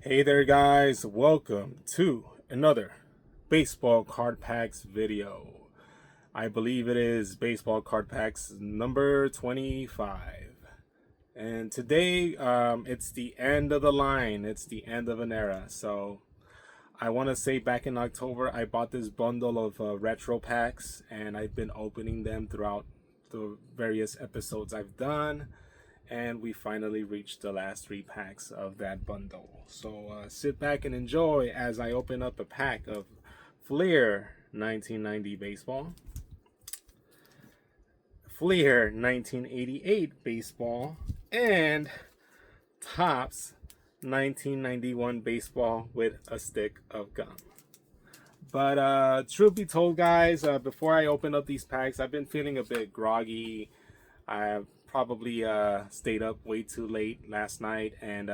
Hey there guys, welcome to another baseball card packs video. I believe it is baseball card packs number 25. And today it's the end of the line. It's the end of an era. So I want to say back in October I bought this bundle of retro packs and I've been opening them throughout the various episodes I've done. And we finally reached the last 3 packs of that bundle. So sit back and enjoy as I open up a pack of Fleer 1990 baseball, Fleer 1988 baseball, and Topps 1991 baseball with a stick of gum. But truth be told, guys, before I open up these packs, I've been feeling a bit groggy. I probably stayed up way too late last night, and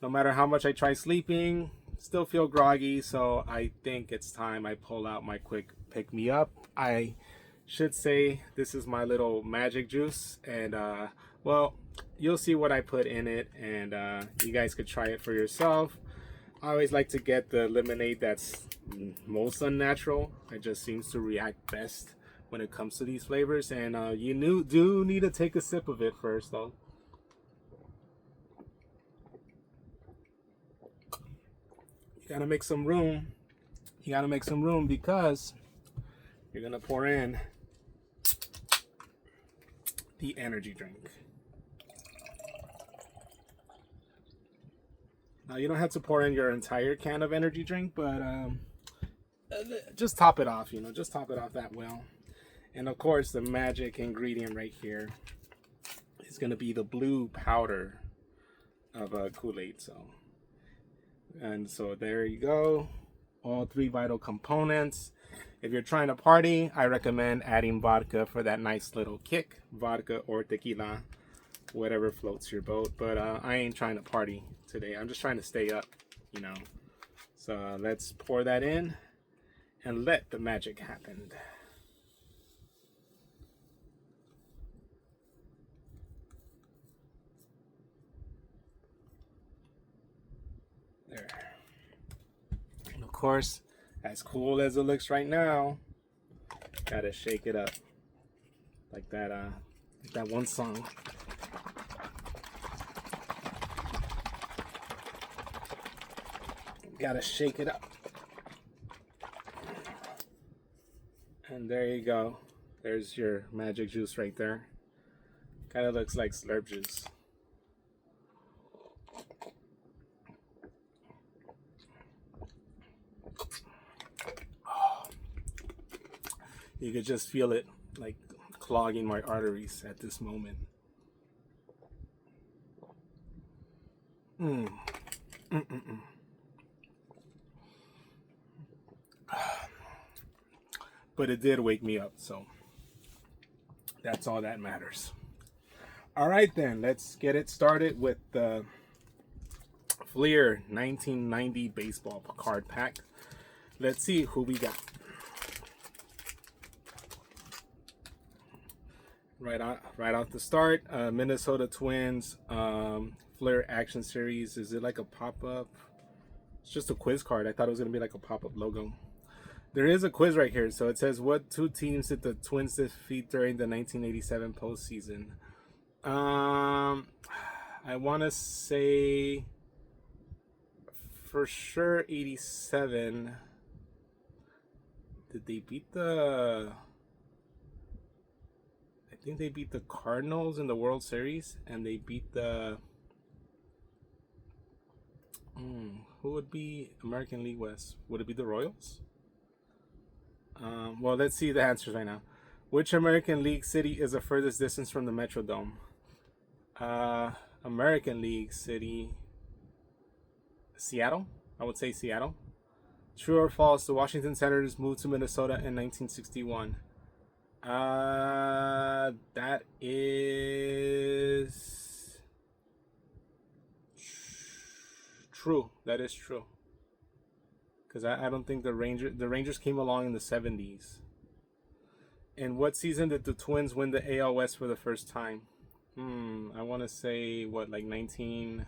no matter how much I try sleeping, still feel groggy. So I think it's time I pull out my quick pick me up. I should say this is my little magic juice, and well, you'll see what I put in it, and you guys could try it for yourself. I always like to get the lemonade that's most unnatural. It just seems to react best when it comes to these flavors, and you do need to take a sip of it first though. You gotta make some room. You gotta make some room because you're gonna pour in the energy drink. Now you don't have to pour in your entire can of energy drink, but just top it off, just top it off that well. And of course, the magic ingredient right here is going to be the blue powder of Kool-Aid. So there you go. All 3 vital components. If you're trying to party, I recommend adding vodka for that nice little kick. Vodka or tequila, whatever floats your boat. But I ain't trying to party today. I'm just trying to stay up. So let's pour that in and let the magic happen. There. And of course, as cool as it looks right now, gotta shake it up like that one song. Gotta shake it up. And there you go. There's your magic juice right there. Kind of looks like Slurp juice. You could just feel it like clogging my arteries at this moment. But it did wake me up, so that's all that matters. All right then, let's get it started with the Fleer 1990 baseball card pack. Let's see who we got. Right out the start, Minnesota Twins Fleer Action Series. Is it like a pop-up? It's just a quiz card. I thought it was gonna be like a pop-up logo. There is a quiz right here. So it says, what 2 teams did the Twins defeat during the 1987 postseason? I want to say for sure 87. Did they beat the... I think they beat the Cardinals in the World Series, and they beat the... who would be American League West? Would it be the Royals? Well, let's see the answers right now. Which American League city is the furthest distance from the Metrodome? American League city, Seattle. I would say Seattle. True or false? The Washington Senators moved to Minnesota in 1961. That is true. That is true. Because I don't think the Rangers came along in the 70s. In what season did the Twins win the AL West for the first time? I want to say, what, like 19...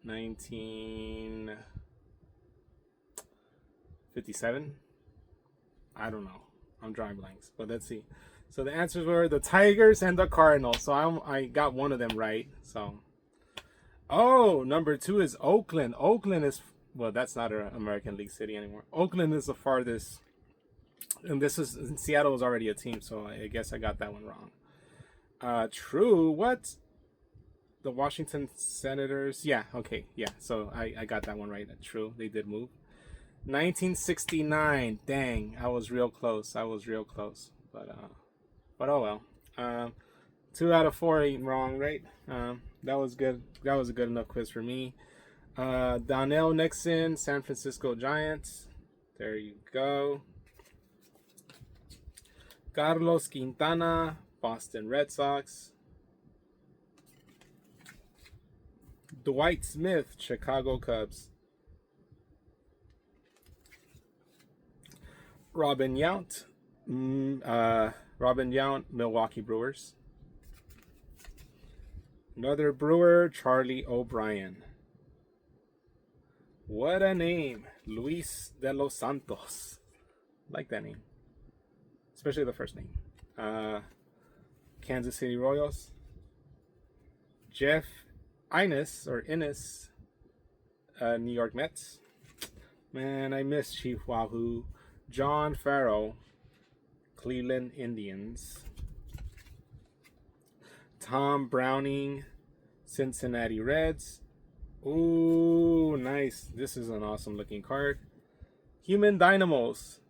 1957. I don't know. I'm drawing blanks, but let's see. So the answers were the Tigers and the Cardinals. So I got one of them right. So, oh, number 2 is Oakland. Oakland is, well, that's not an American League city anymore. Oakland is the farthest, and this is, Seattle was already a team, so I guess I got that one wrong. True. What? The Washington Senators. Yeah. Okay. Yeah. So I got that one right. True. They did move. 1969. Dang, I was real close. But oh well. 2 out of 4 ain't wrong, right? That was good. That was a good enough quiz for me. Donnell Nixon, San Francisco Giants. There you go. Carlos Quintana, Boston Red Sox. Dwight Smith, Chicago Cubs. Robin Yount, Milwaukee Brewers. Another Brewer, Charlie O'Brien. What a name. Luis de los Santos. Like that name. Especially the first name. Kansas City Royals. Jeff Innes, New York Mets. Man, I miss Chief Wahoo. John Farrell, Cleveland Indians. Tom Browning, Cincinnati Reds. Ooh, nice. This is an awesome looking card. Human Dynamos,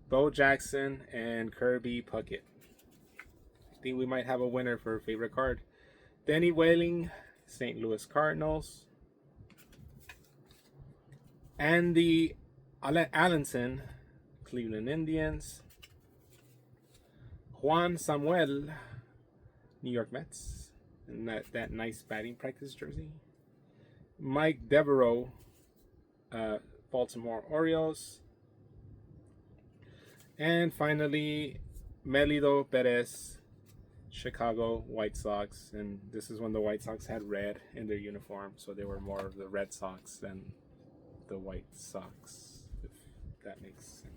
Bo Jackson and Kirby Puckett. I think we might have a winner for favorite card. Denny Whaling, St. Louis Cardinals. Andy Allenson, Cleveland Indians. Juan Samuel, New York Mets. And that nice batting practice jersey. Mike Devereaux, Baltimore Orioles. And finally, Melido Perez, Chicago White Sox. And this is when the White Sox had red in their uniform, so they were more of the Red Sox than the White Sox, if that makes sense.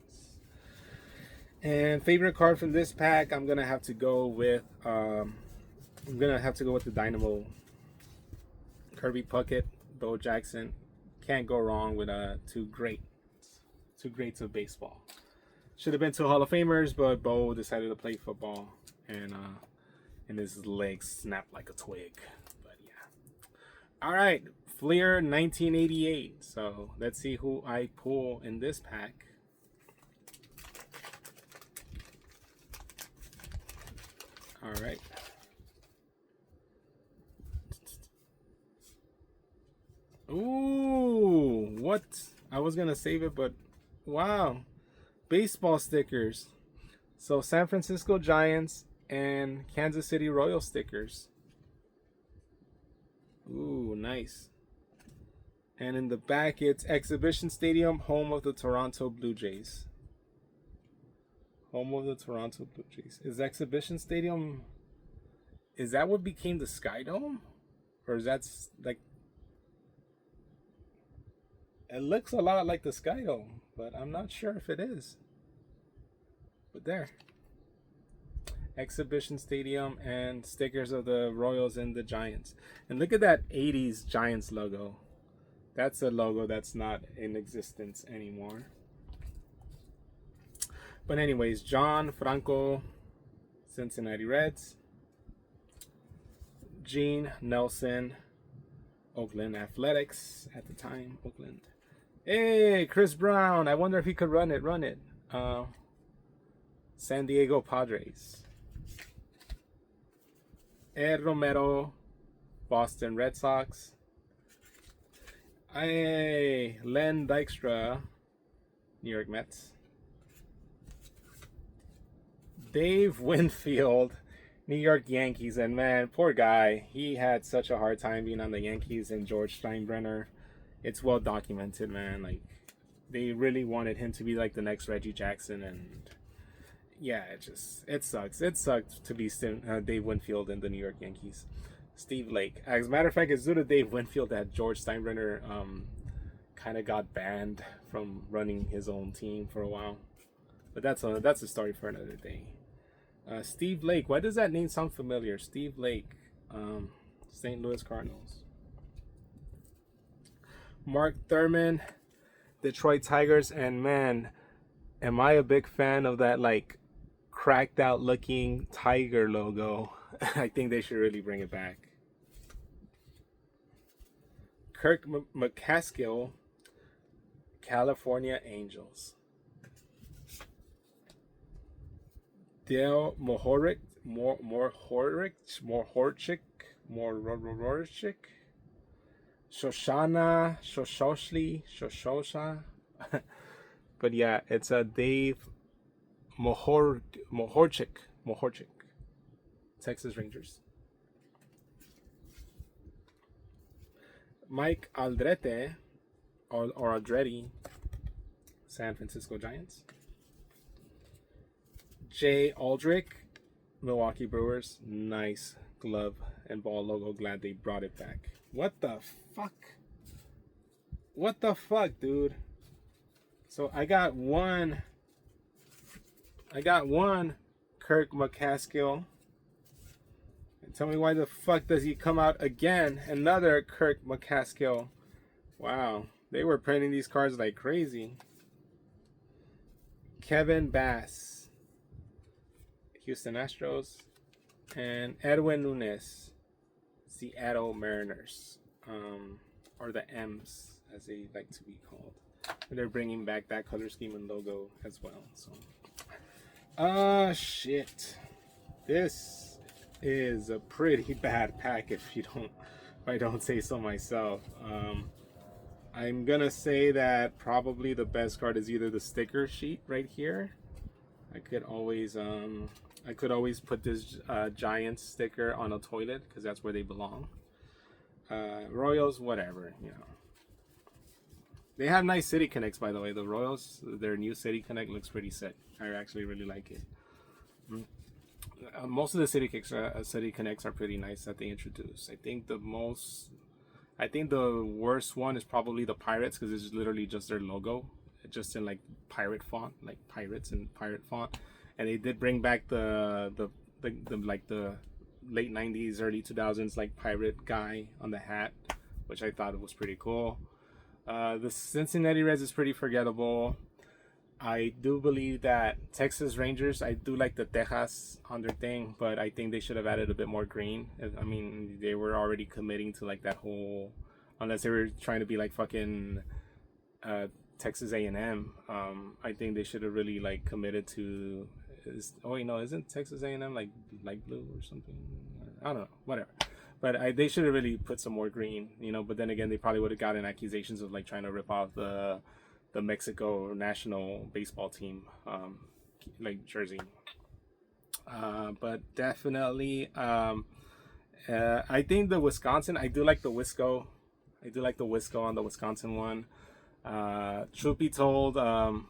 And favorite card from this pack, I'm gonna have to go with the Dynamo. Kirby Puckett, Bo Jackson. Can't go wrong with two greats of baseball. Should have been 2 Hall of Famers, but Bo decided to play football, and his legs snapped like a twig. But yeah. All right, Fleer 1988. So let's see who I pull in this pack. All right. Ooh, what? I was gonna save it, but wow. Baseball stickers. So San Francisco Giants and Kansas City Royals stickers. Ooh, nice. And in the back, it's Exhibition Stadium, home of the Toronto Blue Jays. Home of the Toronto Blue Jays. Is Exhibition Stadium, is that what became the Sky Dome? Or is that like, it looks a lot like the Sky Dome, but I'm not sure if it is. But there. Exhibition Stadium and stickers of the Royals and the Giants. And look at that 80s Giants logo. That's a logo that's not in existence anymore. But anyways, John Franco, Cincinnati Reds. Gene Nelson, Oakland Athletics at the time. Oakland. Hey, Chris Brown. I wonder if he could run it. San Diego Padres. Ed Romero, Boston Red Sox. Hey, Len Dykstra, New York Mets. Dave Winfield, New York Yankees. And man, poor guy. He had such a hard time being on the Yankees, and George Steinbrenner. It's well documented, man. Like, they really wanted him to be like the next Reggie Jackson, and yeah, it sucks. It sucked to be Dave Winfield in the New York Yankees. Steve Lake. As a matter of fact, it's due to Dave Winfield that George Steinbrenner kind of got banned from running his own team for a while. But that's a story for another day. Steve Lake. Why does that name sound familiar? Steve Lake, St. Louis Cardinals. Mark Thurman, Detroit Tigers, and man, am I a big fan of that like cracked out looking tiger logo. I think they should really bring it back. Kirk McCaskill, California Angels. Dale Mohoric, Mohorchik, Shoshosha. But yeah, it's a Dave Mohorchik, Texas Rangers. Mike Aldrete, or Aldrete, San Francisco Giants. Jay Aldrich, Milwaukee Brewers. Nice glove and ball logo. Glad they brought it back. What the fuck? What the fuck, dude? So I got one Kirk McCaskill. And tell me why the fuck does he come out again? Another Kirk McCaskill. Wow. They were printing these cards like crazy. Kevin Bass, Houston Astros. And Edwin Nunes, Seattle Mariners. Or the M's, as they like to be called. And they're bringing back that color scheme and logo as well. So, shit. This is a pretty bad pack if I don't say so myself. I'm gonna say that probably the best card is either the sticker sheet right here. I could always put this Giants sticker on a toilet because that's where they belong. Royals, whatever, you know. They have nice City Connects, by the way. The Royals, their new City Connect looks pretty sick. I actually really like it. Most of the City Connects are pretty nice that they introduce. I think the worst one is probably the Pirates because it's literally just their logo, just in like pirate font, like pirates in pirate font. And they did bring back the late 90s, early 2000s like pirate guy on the hat, which I thought was pretty cool. The Cincinnati Reds is pretty forgettable. I do believe that Texas Rangers, I do like the Texas on their thing, but I think they should have added a bit more green. I mean, they were already committing to like that whole, unless they were trying to be like fucking Texas A&M. I think they should have really like committed to. Isn't Texas A&M like light blue or something? I don't know, whatever. But they should have really put some more green, you know. But then again, they probably would have gotten accusations of like trying to rip off the Mexico national baseball team, like jersey. But definitely, I think the Wisconsin. I do like the Wisco. I do like the Wisco on the Wisconsin one. Truth be told, I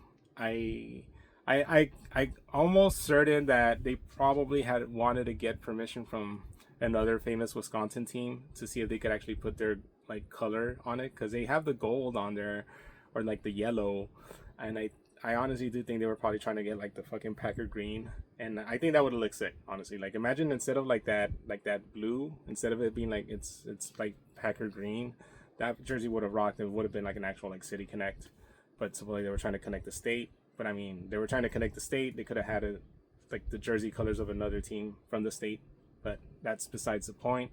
almost certain that they probably had wanted to get permission from another famous Wisconsin team to see if they could actually put their like color on it, because they have the gold on there or like the yellow, and I honestly do think they were probably trying to get like the fucking Packer green, and I think that would have looked sick, honestly. Like imagine instead of like that blue, instead of it being like it's like Packer green, that jersey would have rocked. It would have been like an actual like City Connect, but supposedly they were trying to connect the state. But I mean, they were trying to connect the state. They could have had it like the jersey colors of another team from the state, but that's besides the point.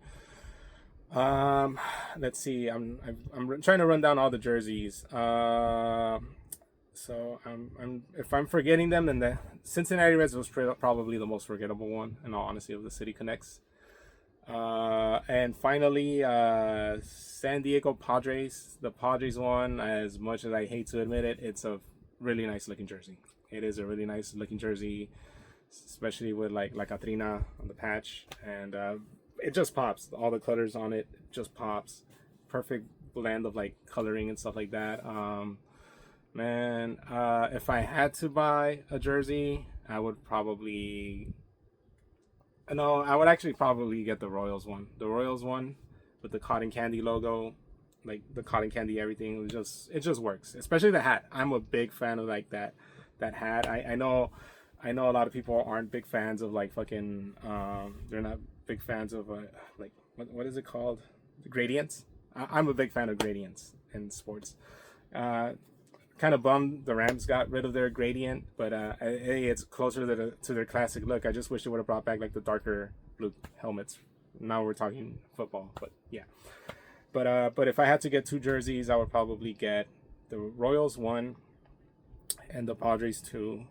Let's see. I'm trying to run down all the jerseys. So if I'm forgetting them, then the Cincinnati Reds was probably the most forgettable one, in all honesty, of the City Connects. And finally, San Diego Padres. The Padres one, as much as I hate to admit it, it's a really nice looking jersey. It is a really nice looking jersey, especially with like La Catrina on the patch, and it just pops. All the colors on it just pops. Perfect blend of like coloring and stuff like that. Man, if I had to buy a jersey, I would probably No, I would actually probably get the Royals one. The Royals one with the cotton candy logo, like the cotton candy everything. It just works. Especially the hat. I'm a big fan of like that hat. I know a lot of people aren't big fans of like fucking they're not big fans of like what is it called? Gradients. I'm a big fan of gradients in sports. Uh, Kind of bummed the Rams got rid of their gradient, but hey, it's closer to their classic look. I just wish they would have brought back like the darker blue helmets. Now we're talking football, but yeah. But if I had to get two jerseys, I would probably get the Royals one and the Padres two.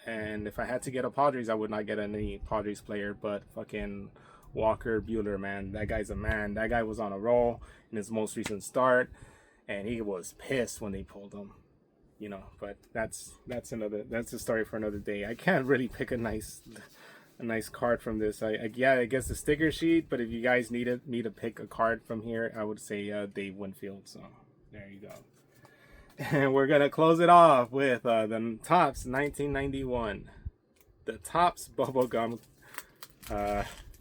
And if I had to get a Padres, I would not get any Padres player, but fucking Walker Bueller, man. That guy's a man. That guy was on a roll in his most recent start, and he was pissed when they pulled him. But that's a story for another day. I can't really pick a nice card from this. I guess the sticker sheet, but if you guys me to pick a card from here, I would say Dave Winfield. So there you go. And we're gonna close it off with the Topps 1991, the Topps Bubblegum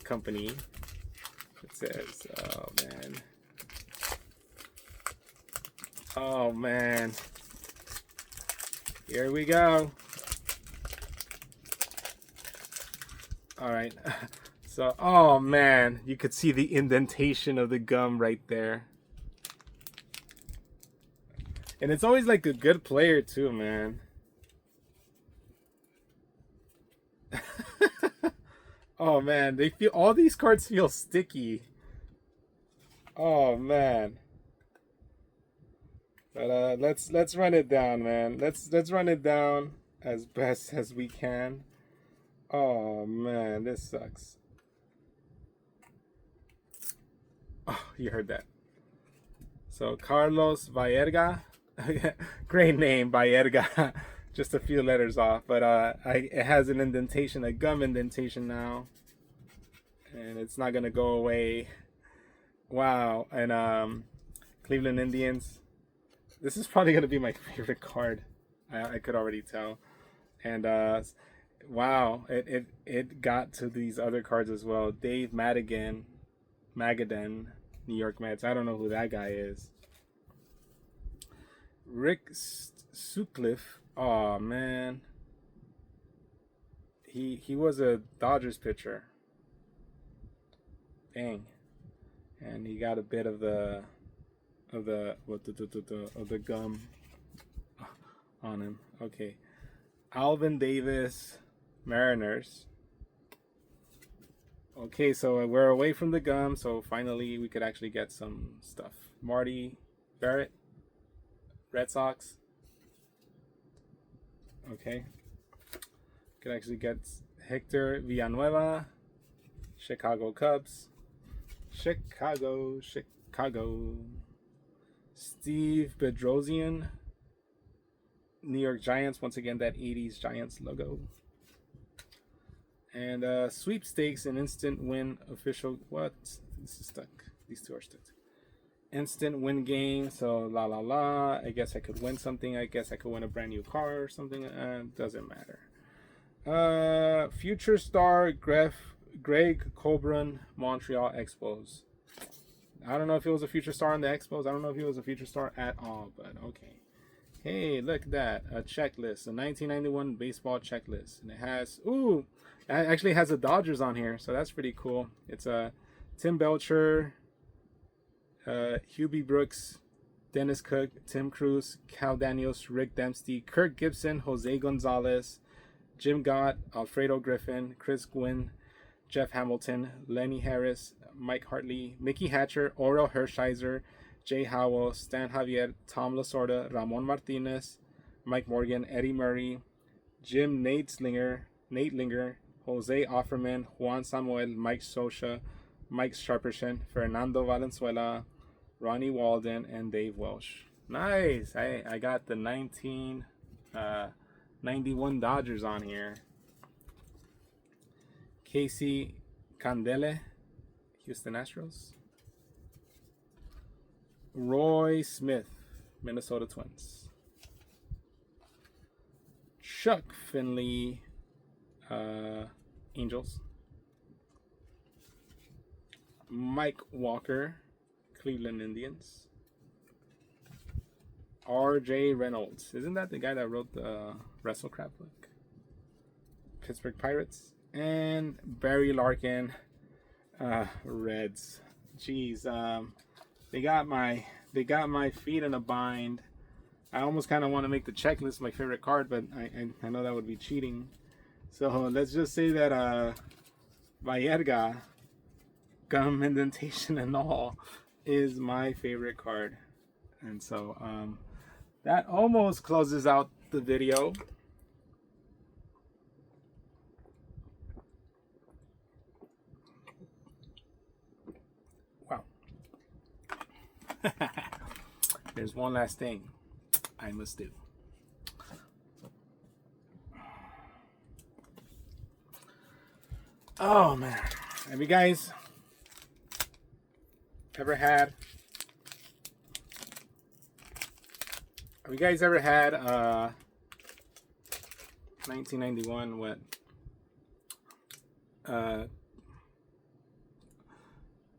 Company. It says, oh man. Here we go. All right. So, oh man, you could see the indentation of the gum right there. And it's always like a good player too, man. Oh man, all these cards feel sticky. Oh man. But let's run it down, man. Let's run it down as best as we can. Oh man, this sucks. Oh, you heard that. So Carlos Vallerga, great name, Vallerga. Just a few letters off, but it has an indentation, a gum indentation now, and it's not gonna go away. Wow, and Cleveland Indians. This is probably gonna be my favorite card. I could already tell. And wow, it got to these other cards as well. Dave Magadan, New York Mets. I don't know who that guy is. Rick Sutcliffe. Oh man, he was a Dodgers pitcher. Dang, and he got a bit of the gum on him. Okay, Alvin Davis, Mariners. Okay, so we're away from the gum, so finally we could actually get some stuff. Marty Barrett, Red Sox. Okay, could actually get Hector Villanueva, Chicago Cubs. Chicago. Steve Bedrosian, New York Giants. Once again, that 80s Giants logo. And sweepstakes and instant win official. What? This is stuck. These two are stuck. Instant win game. So la la la. I guess I could win something. I guess I could win a brand new car or something. Doesn't matter. Future star Greg Colburn, Montreal Expos. I don't know if he was a future star in the Expos. I don't know if he was a future star at all, but okay. Hey, look at that. A checklist. A 1991 baseball checklist. And it has, it actually has the Dodgers on here, so that's pretty cool. It's Tim Belcher, Hubie Brooks, Dennis Cook, Tim Cruz, Cal Daniels, Rick Dempsey, Kirk Gibson, Jose Gonzalez, Jim Gott, Alfredo Griffin, Chris Gwynn, Jeff Hamilton, Lenny Harris, Mike Hartley, Mickey Hatcher, Orel Hershiser, Jay Howell, Stan Javier, Tom Lasorda, Ramon Martinez, Mike Morgan, Eddie Murray, Jim Nate Linger, Jose Offerman, Juan Samuel, Mike Scioscia, Mike Sharperson, Fernando Valenzuela, Ronnie Walden, and Dave Welsh. Nice. I got the 1991 Dodgers on here. Casey Candele, Houston Astros. Roy Smith, Minnesota Twins. Chuck Finley, Angels. Mike Walker, Cleveland Indians. R.J. Reynolds. Isn't that the guy that wrote the WrestleCrap book? Pittsburgh Pirates. And Barry Larkin, Reds. Jeez, they got my feet in a bind. I almost kind of want to make the checklist my favorite card, but I know that would be cheating. So let's just say that Vallerga, gum indentation and all, is my favorite card. And so that almost closes out the video. Wow. There's one last thing I must do. Oh man, have you guys ever had 1991 what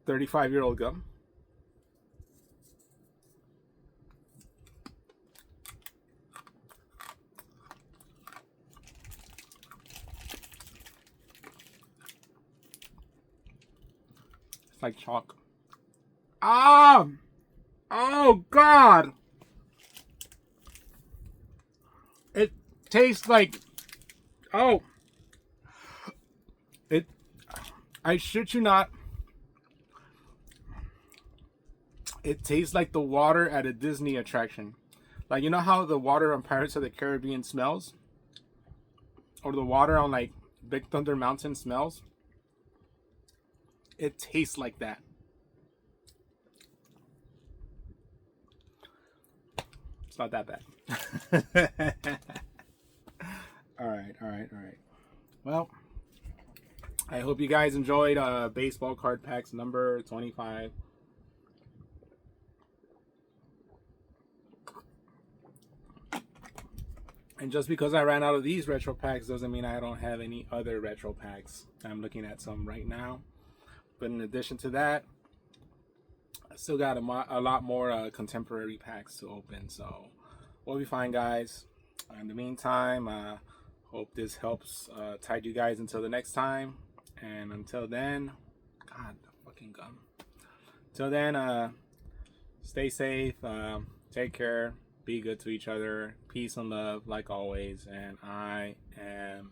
35-year-old gum? It's like chalk. Oh God! It tastes like, I shit you not, it tastes like the water at a Disney attraction. Like, you know how the water on Pirates of the Caribbean smells? Or the water on like Big Thunder Mountain smells? It tastes like that. It's not that bad. All right. Well, I hope you guys enjoyed baseball card packs number 25. And just because I ran out of these retro packs doesn't mean I don't have any other retro packs. I'm looking at some right now. But in addition to that, I still got a lot more contemporary packs to open. So we'll be fine, guys. In the meantime, hope this helps tide you guys until the next time. And until then, God, the fucking gum. Till then, stay safe, take care, be good to each other, peace and love like always, and I am